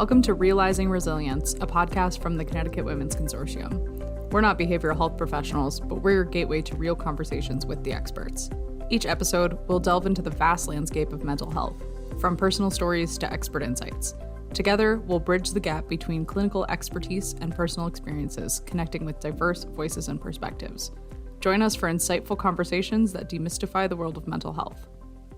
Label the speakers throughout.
Speaker 1: Welcome to Realizing Resilience, a podcast from the Connecticut Women's Consortium. We're not behavioral health professionals, but we're your gateway to real conversations with the experts. Each episode, we'll delve into the vast landscape of mental health, from personal stories to expert insights. Together, we'll bridge the gap between clinical expertise and personal experiences, connecting with diverse voices and perspectives. Join us for insightful conversations that demystify the world of mental health.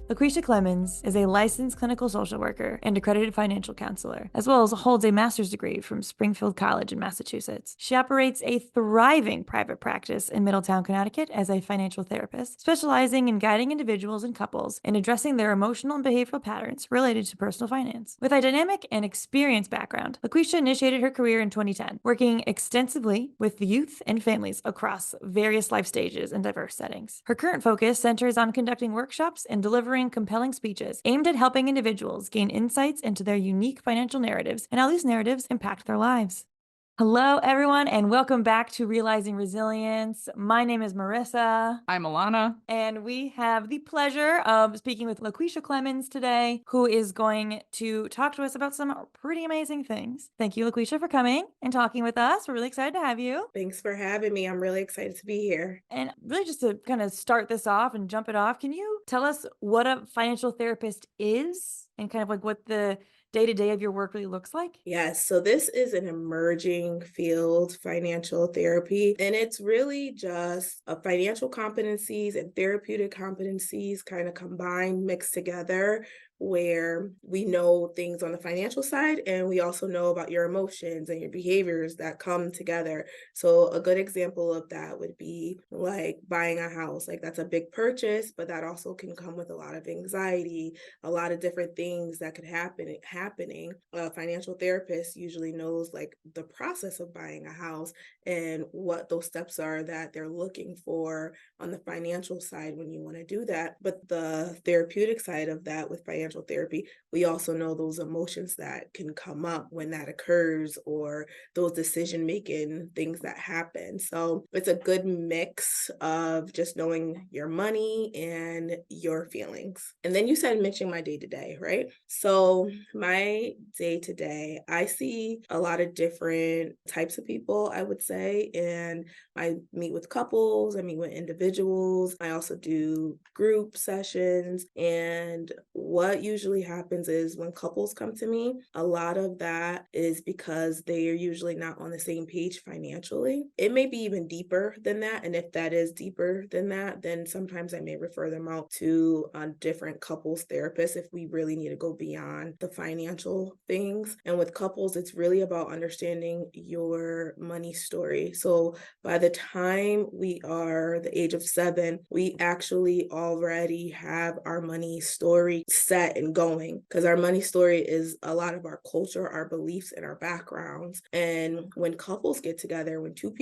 Speaker 2: LaQueshia Clemons is a licensed clinical social worker and accredited financial counselor, as well as holds a master's degree from Springfield College in Massachusetts. She operates a thriving private practice in Middletown, Connecticut as a financial therapist, specializing in guiding individuals and couples in addressing their emotional and behavioral patterns related to personal finance. With a dynamic and experienced background, LaQueshia initiated her career in 2010, working extensively with youth and families across various life stages and diverse settings. Her current focus centers on conducting workshops and delivering compelling speeches aimed at helping individuals gain insights into their unique financial narratives and how these narratives impact their lives. Hello, everyone, and welcome back to Realizing Resilience. My name is Marissa.
Speaker 1: I'm Alana.
Speaker 2: And we have the pleasure of speaking with LaQueshia Clemons today, who is going to talk to us about some pretty amazing things. Thank you, LaQueshia, for coming and talking with us. We're really excited to have you.
Speaker 3: Thanks for having me. I'm really excited to be here.
Speaker 2: And really just to kind of start this off and jump it off, can you tell us what a financial therapist is and kind of like what the day-to-day of your work really looks like?
Speaker 3: Yes, so this is an emerging field, financial therapy, and it's really just financial competencies and therapeutic competencies kind of combined, mixed together, where we know things on the financial side and we also know about your emotions and your behaviors that come together. So a good example of that would be like buying a house. Like that's a big purchase, but that also can come with a lot of anxiety, a lot of different things that could happening. A financial therapist usually knows like the process of buying a house and what those steps are that they're looking for on the financial side when you want to do that. But the therapeutic side of that with financial therapy, we also know those emotions that can come up when that occurs or those decision-making things that happen. So it's a good mix of just knowing your money and your feelings. And then you said mention my day-to-day, right? So my day-to-day, I see a lot of different types of people, I would say, and I meet with couples, I meet with individuals, I also do group sessions, and what usually happens is when couples come to me, a lot of that is because they are usually not on the same page financially. It may be even deeper than that, and if that is deeper than that, then sometimes I may refer them out to a different couples therapist if we really need to go beyond the financial things. And with couples, it's really about understanding your money story. So by the time we are the age of 7, we actually already have our money story set and going, because our money story is a lot of our culture, our beliefs, and our backgrounds. And when couples get together, when two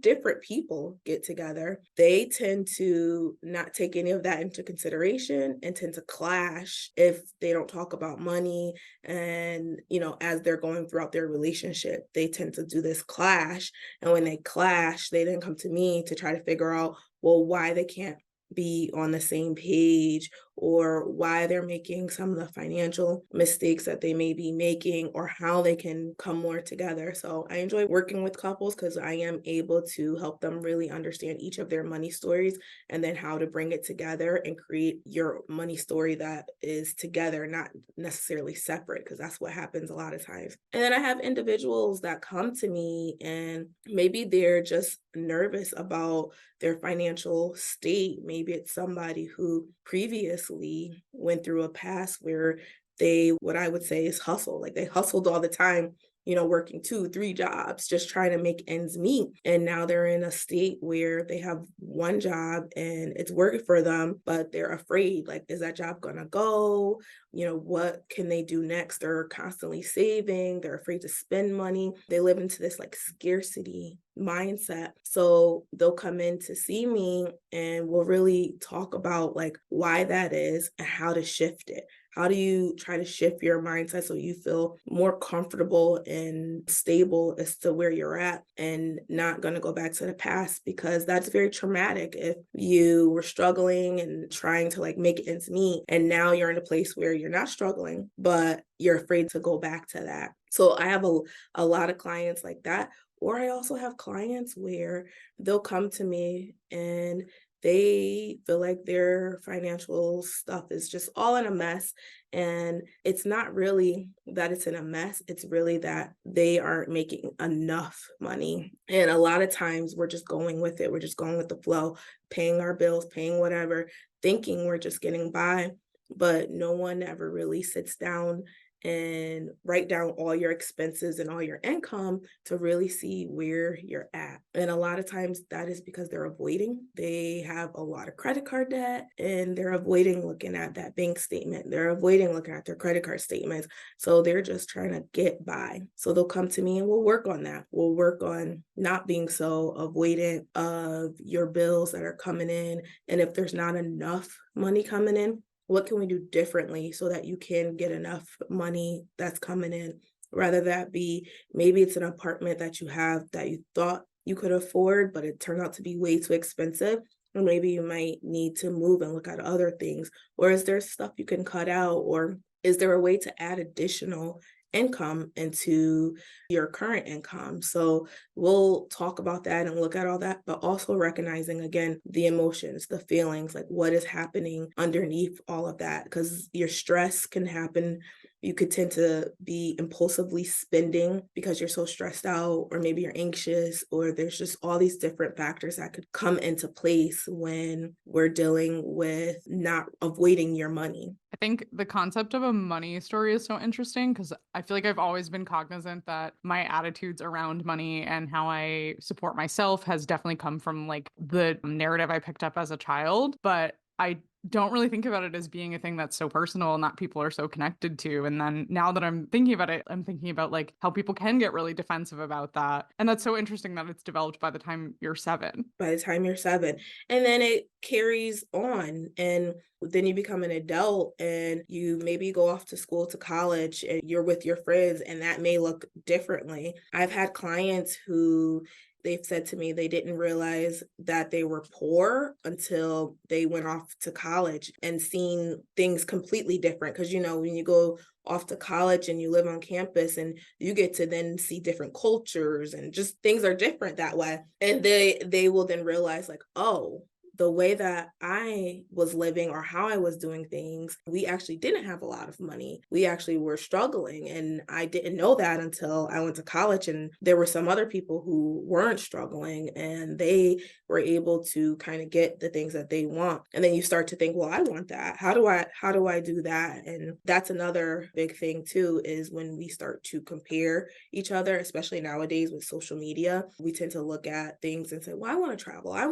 Speaker 3: different people get together, they tend to not take any of that into consideration and tend to clash if they don't talk about money. And, as they're going throughout their relationship, they tend to do this clash. And when they clash, they then come to me to try to figure out, well, why they can't be on the same page, or why they're making some of the financial mistakes that they may be making, or how they can come more together. So I enjoy working with couples because I am able to help them really understand each of their money stories and then how to bring it together and create your money story that is together, not necessarily separate, because that's what happens a lot of times. And then I have individuals that come to me and maybe they're just nervous about their financial state. Maybe it's somebody who previously went through a past where they, what I would say is hustle. Like they hustled all the time, working 2-3 jobs, just trying to make ends meet. And now they're in a state where they have one job and it's working for them, but they're afraid, like, is that job gonna go? What can they do next? They're constantly saving. They're afraid to spend money. They live into this like scarcity mindset. So they'll come in to see me and we'll really talk about like why that is and how to shift it. How do you try to shift your mindset so you feel more comfortable and stable as to where you're at and not going to go back to the past, because that's very traumatic. If you were struggling and trying to like make ends meet and now you're in a place where you're not struggling, but you're afraid to go back to that. So I have a lot of clients like that. Or I also have clients where they'll come to me and they feel like their financial stuff is just all in a mess. And it's not really that it's in a mess. It's really that they aren't making enough money. And a lot of times we're just going with it. We're just going with the flow, paying our bills, paying whatever, thinking we're just getting by. But no one ever really sits down and write down all your expenses and all your income to really see where you're at. And a lot of times that is because they're avoiding. They have a lot of credit card debt and they're avoiding looking at that bank statement. They're avoiding looking at their credit card statements. So they're just trying to get by. So they'll come to me and we'll work on that. We'll work on not being so avoidant of your bills that are coming in. And if there's not enough money coming in, what can we do differently so that you can get enough money that's coming in? Rather that be, maybe it's an apartment that you have that you thought you could afford, but it turned out to be way too expensive. Or maybe you might need to move and look at other things. Or is there stuff you can cut out? Or is there a way to add additional income into your current income? So we'll talk about that and look at all that, but also recognizing again the emotions, the feelings, like what is happening underneath all of that, because your stress can happen. You could tend to be impulsively spending because you're so stressed out, or maybe you're anxious, or there's just all these different factors that could come into place when we're dealing with not avoiding your money.
Speaker 1: I think the concept of a money story is so interesting because I feel like I've always been cognizant that my attitudes around money and how I support myself has definitely come from like the narrative I picked up as a child. But I don't really think about it as being a thing that's so personal and that people are so connected to. And then now that I'm thinking about it, I'm thinking about like how people can get really defensive about that. And that's so interesting that it's developed by the time you're 7.
Speaker 3: By the time you're 7. And then it carries on. And then you become an adult and you maybe go off to school, to college, and you're with your friends, and that may look differently. I've had clients who they've said to me they didn't realize that they were poor until they went off to college and seen things completely different. Because, you know, when you go off to college and you live on campus and you get to then see different cultures and just things are different that way. And they will then realize like, oh, the way that I was living or how I was doing things, we actually didn't have a lot of money. We actually were struggling. And I didn't know that until I went to college, and there were some other people who weren't struggling and they were able to kind of get the things that they want. And then you start to think, well, I want that. How do I do that? And that's another big thing too, is when we start to compare each other, especially nowadays with social media, we tend to look at things and say, well, I want to travel. I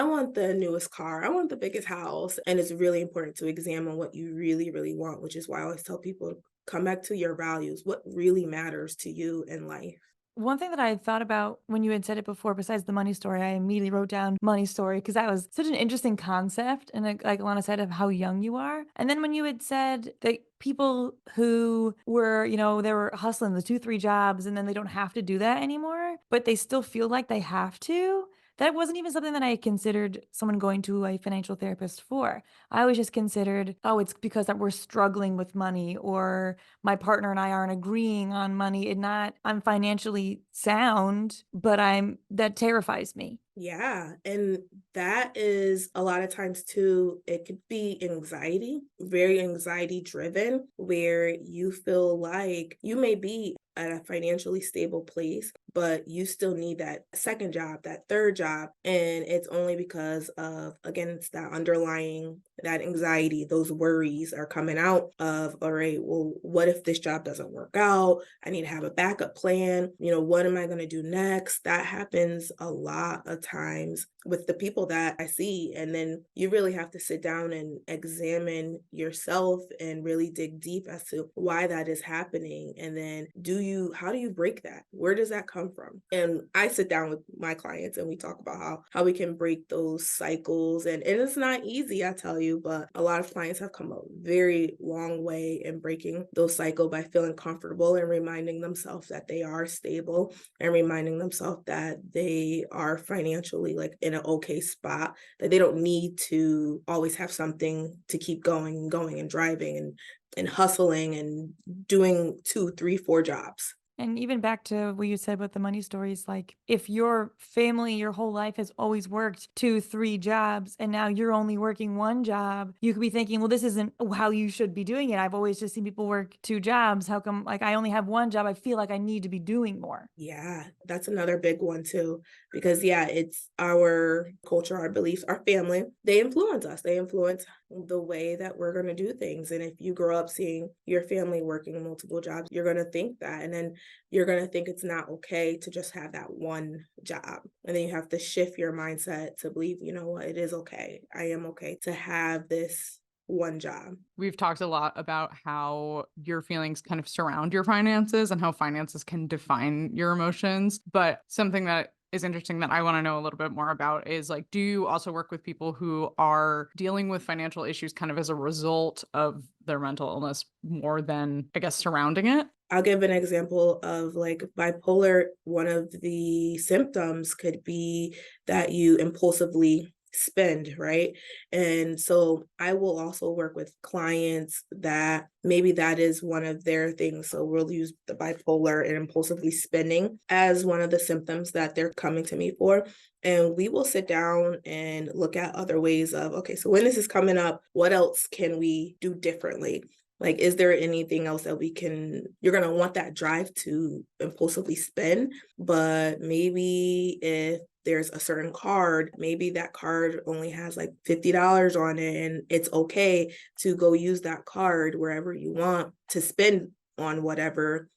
Speaker 3: want the newest car. I want the biggest house. And it's really important to examine what you really, really want, which is why I always tell people to come back to your values. What really matters to you in life?
Speaker 2: One thing that I thought about when you had said it before, besides the money story, I immediately wrote down money story because that was such an interesting concept. And like Alana said, of how young you are. And then when you had said that people who were, they were hustling the 2, 3 jobs and then they don't have to do that anymore, but they still feel like they have to. That wasn't even something that I considered someone going to a financial therapist for. I always just considered, oh, it's because that we're struggling with money, or my partner and I aren't agreeing on money, and not I'm financially sound, but that terrifies me.
Speaker 3: Yeah. And that is a lot of times too, it could be anxiety, very anxiety driven, where you feel like you may be at a financially stable place, but you still need that second job, that third job. And it's only because of, again, it's that underlying, that anxiety, those worries are coming out of, all right, well, what if this job doesn't work out? I need to have a backup plan. What am I going to do next? That happens a lot of times with the people that I see. And then you really have to sit down and examine yourself and really dig deep as to why that is happening. And then do how do you break that? Where does that come from? And I sit down with my clients and we talk about how we can break those cycles. And it's not easy, I tell you, but a lot of clients have come a very long way in breaking those cycles by feeling comfortable and reminding themselves that they are stable and reminding themselves that they are financially like in an okay spot, that they don't need to always have something to keep going and driving and hustling and doing 2, 3, 4 jobs.
Speaker 2: And even back to what you said with the money stories, like if your family your whole life has always worked 2, 3 jobs and now you're only working 1 job, you could be thinking, well, this isn't how you should be doing it. I've always just seen people work 2 jobs. How come like I only have 1 job? I feel like I need to be doing more.
Speaker 3: Yeah, that's another big one too, because it's our culture, our beliefs, our family. They influence us. They influence the way that we're going to do things. And if you grow up seeing your family working multiple jobs, you're going to think that. And then you're going to think it's not okay to just have that 1 job. And then you have to shift your mindset to believe, you know what, it is okay. I am okay to have this 1 job.
Speaker 1: We've talked a lot about how your feelings kind of surround your finances and how finances can define your emotions. But something that is interesting that I want to know a little bit more about is like, do you also work with people who are dealing with financial issues kind of as a result of their mental illness more than, I guess, surrounding it?
Speaker 3: I'll give an example of like bipolar. One of the symptoms could be that you impulsively spend, right? And so I will also work with clients that maybe that is one of their things. So we'll use the bipolar and impulsively spending as one of the symptoms that they're coming to me for. And we will sit down and look at other ways of, okay, so when this is coming up, what else can we do differently? Like, is there anything else that you're going to want that drive to impulsively spend, but maybe if there's a certain card, maybe that card only has like $50 on it and it's okay to go use that card wherever you want to spend on whatever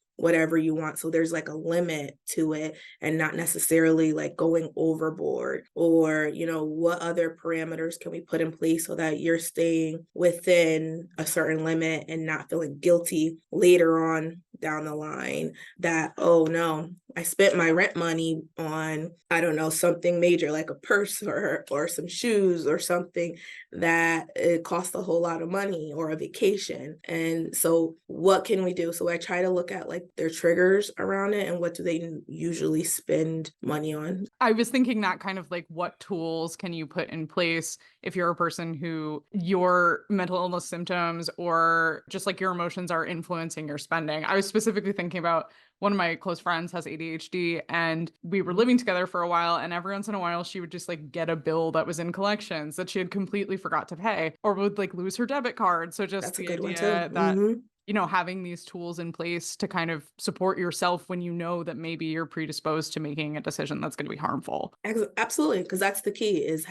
Speaker 3: you want. So there's like a limit to it and not necessarily like going overboard, or, what other parameters can we put in place so that you're staying within a certain limit and not feeling guilty later on down the line that, oh no, I spent my rent money on, I don't know, something major like a purse or some shoes or something that it costs a whole lot of money, or a vacation. And so what can we do? So I try to look at like their triggers around it and what do they usually spend money on.
Speaker 1: I was thinking that kind of like, what tools can you put in place if you're a person who your mental illness symptoms or just like your emotions are influencing your spending? I was specifically thinking about one of my close friends has ADHD and we were living together for a while, and every once in a while she would just like get a bill that was in collections that she had completely forgot to pay, or would like lose her debit card. So just
Speaker 3: That's a
Speaker 1: the
Speaker 3: good one
Speaker 1: idea
Speaker 3: too.
Speaker 1: that having these tools in place to kind of support yourself when you know that maybe you're predisposed to making a decision that's going to be harmful.
Speaker 3: Absolutely, because that's the key, is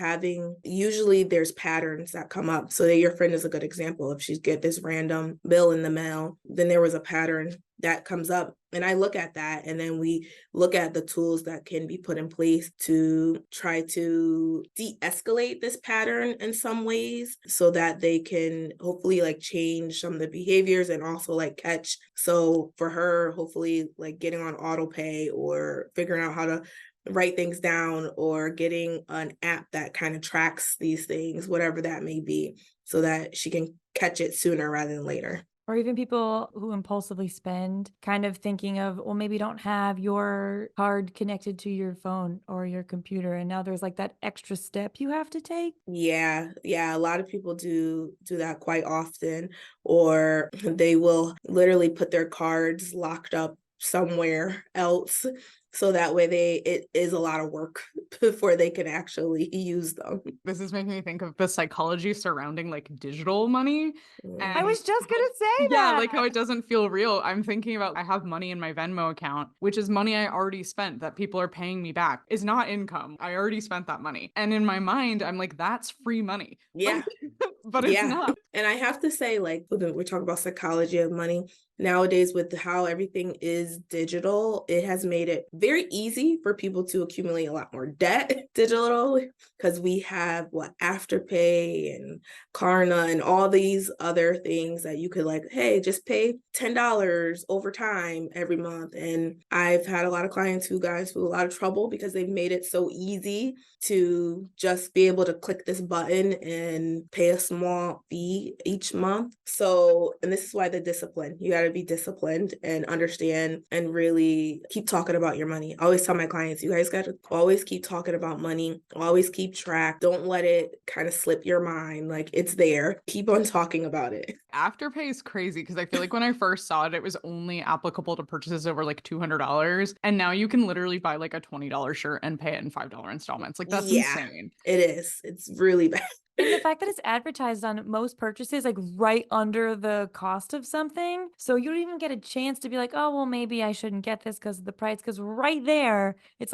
Speaker 3: usually there's patterns that come up. So that your friend is a good example. If she get this random bill in the mail, then there was a pattern that comes up. And I look at that, and then we look at the tools that can be put in place to try to de-escalate this pattern in some ways so that they can hopefully like change some of the behaviors and also like catch. So for her, hopefully like getting on auto pay or figuring out how to write things down, or getting an app that kind of tracks these things, whatever that may be, so that she can catch it sooner rather than later.
Speaker 2: Or even people who impulsively spend, kind of thinking of, well, maybe don't have your card connected to your phone or your computer. And now there's like that extra step you have to take.
Speaker 3: Yeah. A lot of people do that quite often, or they will literally put their cards locked up somewhere else. So that way it is a lot of work before they can actually use them.
Speaker 1: This is making me think of the psychology surrounding like digital money.
Speaker 2: I was just going to say that.
Speaker 1: Yeah, like how it doesn't feel real. I'm thinking about, I have money in my Venmo account, which is money I already spent that people are paying me back. It's not income. I already spent that money. And in my mind, I'm like, that's free money.
Speaker 3: Yeah.
Speaker 1: But it's not.
Speaker 3: And I have to say, like, we're talking about psychology of money. Nowadays, with how everything is digital, it has made it very easy for people to accumulate a lot more debt debt digitally, because we have Afterpay and Klarna and all these other things that you could hey, just pay $10 over time every month. And I've had a lot of clients who got into a lot of trouble because they've made it so easy to just be able to click this button and pay a small fee each month. So, and this is why the discipline, you got to be disciplined and understand and really keep talking about your money. I always tell my clients, you guys got to always keep talking about money, always keep track. Don't let it kind of slip your mind. It's there. Keep on talking about it.
Speaker 1: Afterpay is crazy because I feel like when I first saw it was only applicable to purchases over $200. And now you can literally buy a $20 shirt and pay it in $5 installments. That's insane.
Speaker 3: It is. It's really bad.
Speaker 2: And the fact that it's advertised on most purchases, right under the cost of something. So you don't even get a chance to be like, oh, well, maybe I shouldn't get this because of the price. Because right there, it's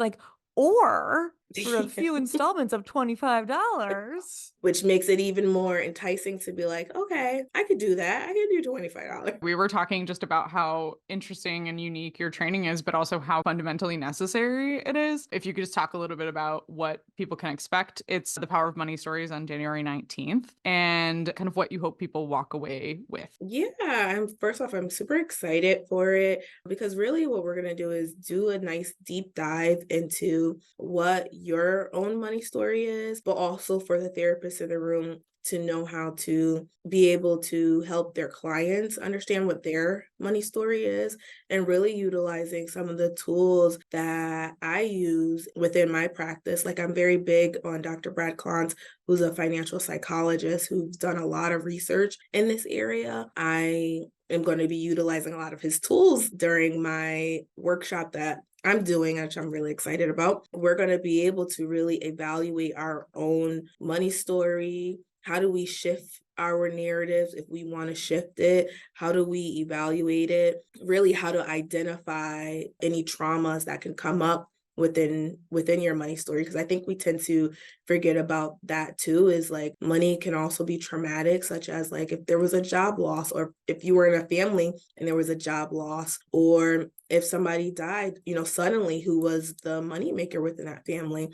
Speaker 2: or for a few installments of $25.
Speaker 3: Which makes it even more enticing to be like, okay, I could do that. I can do $25.
Speaker 1: We were talking just about how interesting and unique your training is, but also how fundamentally necessary it is. If you could just talk a little bit about what people can expect. It's the Power of Money Stories on January 19th and kind of what you hope people walk away with.
Speaker 3: Yeah, first off, I'm super excited for it because really what we're going to do is do a nice deep dive into what your own money story is, but also for the therapists in the room to know how to be able to help their clients understand what their money story is, and really utilizing some of the tools that I use within my practice. I'm very big on Dr. Brad Clemons, who's a financial psychologist who's done a lot of research in this area. I am going to be utilizing a lot of his tools during my workshop that I'm doing, which I'm really excited about. We're going to be able to really evaluate our own money story. How do we shift our narratives if we want to shift it? How do we evaluate it? Really, how to identify any traumas that can come up within your money story, because I think we tend to forget about that too. Is money can also be traumatic, such as if there was a job loss, or if you were in a family and there was a job loss, or if somebody died, suddenly, who was the moneymaker within that family.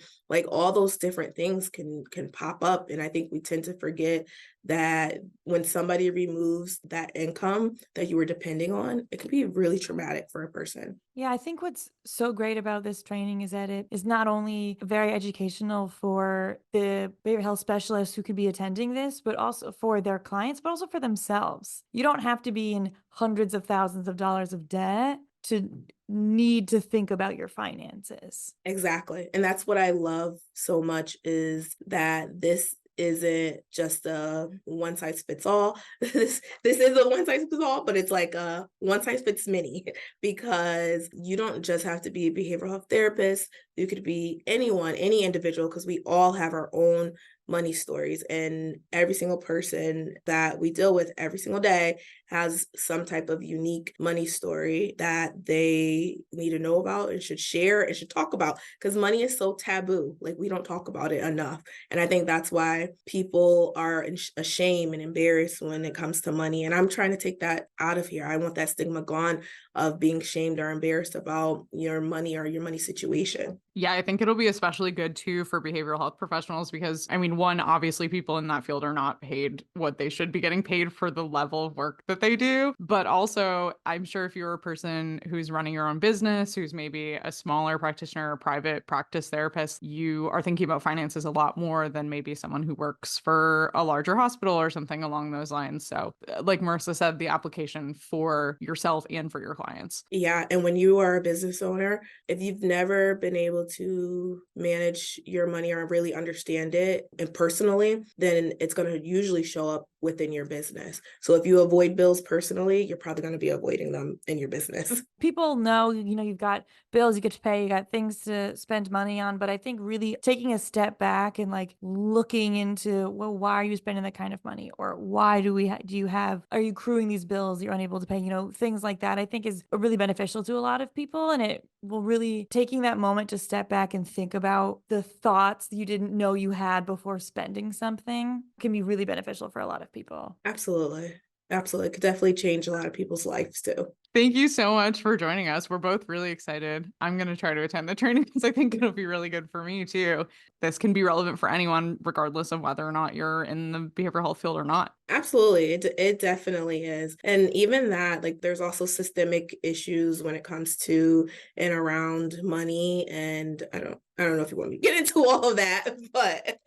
Speaker 3: All those different things can pop up. And I think we tend to forget that when somebody removes that income that you were depending on, it can be really traumatic for a person.
Speaker 2: Yeah, I think what's so great about this training is that it is not only very educational for the behavioral health specialists who could be attending this, but also for their clients, but also for themselves. You don't have to be in hundreds of thousands of dollars of debt to need to think about your finances.
Speaker 3: Exactly. And that's what I love so much, is that this isn't just a one size fits all. This is a one size fits all, but it's a one size fits many, because you don't just have to be a behavioral health therapist. You could be anyone, any individual, because we all have our own money stories, and every single person that we deal with every single day has some type of unique money story that they need to know about and should share and should talk about, because money is so taboo. We don't talk about it enough. And I think that's why people are ashamed and embarrassed when it comes to money. And I'm trying to take that out of here. I want that stigma gone of being shamed or embarrassed about your money or your money situation.
Speaker 1: Yeah, I think it'll be especially good too for behavioral health professionals because, one, obviously people in that field are not paid what they should be getting paid for the level of work that they do. But also, I'm sure if you're a person who's running your own business, who's maybe a smaller practitioner or private practice therapist, you are thinking about finances a lot more than maybe someone who works for a larger hospital or something along those lines. So like Marissa said, the application for yourself and for your clients.
Speaker 3: Yeah. And when you are a business owner, if you've never been able to manage your money or really understand it and personally, then it's going to usually show up within your business. So if you avoid bills personally, you're probably going to be avoiding them in your business.
Speaker 2: People know, you've got bills you get to pay, you got things to spend money on. But I think really taking a step back and looking into, well, why are you spending that kind of money? Or why are you accruing these bills you're unable to pay? Things like that I think is really beneficial to a lot of people. And it will really, taking that moment to step back and think about the thoughts you didn't know you had before spending something can be really beneficial for a lot of people.
Speaker 3: Absolutely. Absolutely. It could definitely change a lot of people's lives too.
Speaker 1: Thank you so much for joining us. We're both really excited. I'm going to try to attend the training because I think it'll be really good for me too. This can be relevant for anyone, regardless of whether or not you're in the behavioral health field or not.
Speaker 3: Absolutely. It definitely is. And even that, like, there's also systemic issues when it comes to and around money. And I don't know if you want me to get into all of that, but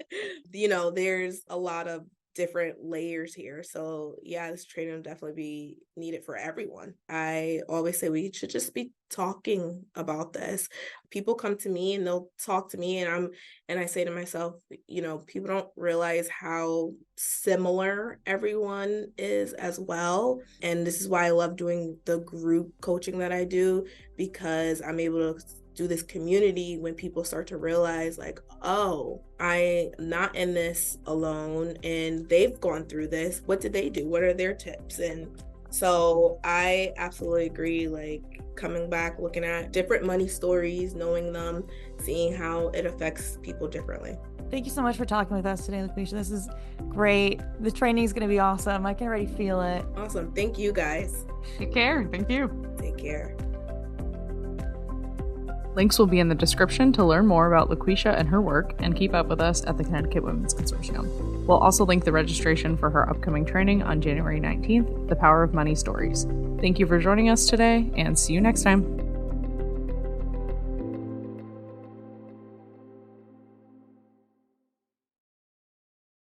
Speaker 3: there's a lot of different layers here. So yeah, this training will definitely be needed for everyone. I always say we should just be talking about this. People come to me and they'll talk to me, and I say to myself, people don't realize how similar everyone is as well. And this is why I love doing the group coaching that I do, because I'm able to do this community when people start to realize, like, oh, I'm not in this alone and they've gone through this. What did they do? What are their tips? And so I absolutely agree, like, coming back, looking at different money stories, knowing them, seeing how it affects people differently.
Speaker 2: Thank you so much for talking with us today, LaQueshia. This is great. The training is going to be awesome. I can already feel it.
Speaker 3: Awesome. Thank you, guys.
Speaker 1: Take care. Thank you.
Speaker 3: Take care.
Speaker 1: Links will be in the description to learn more about LaQueshia and her work and keep up with us at the Connecticut Women's Consortium. We'll also link the registration for her upcoming training on January 19th, The Power of Money Stories. Thank you for joining us today, and see you next time.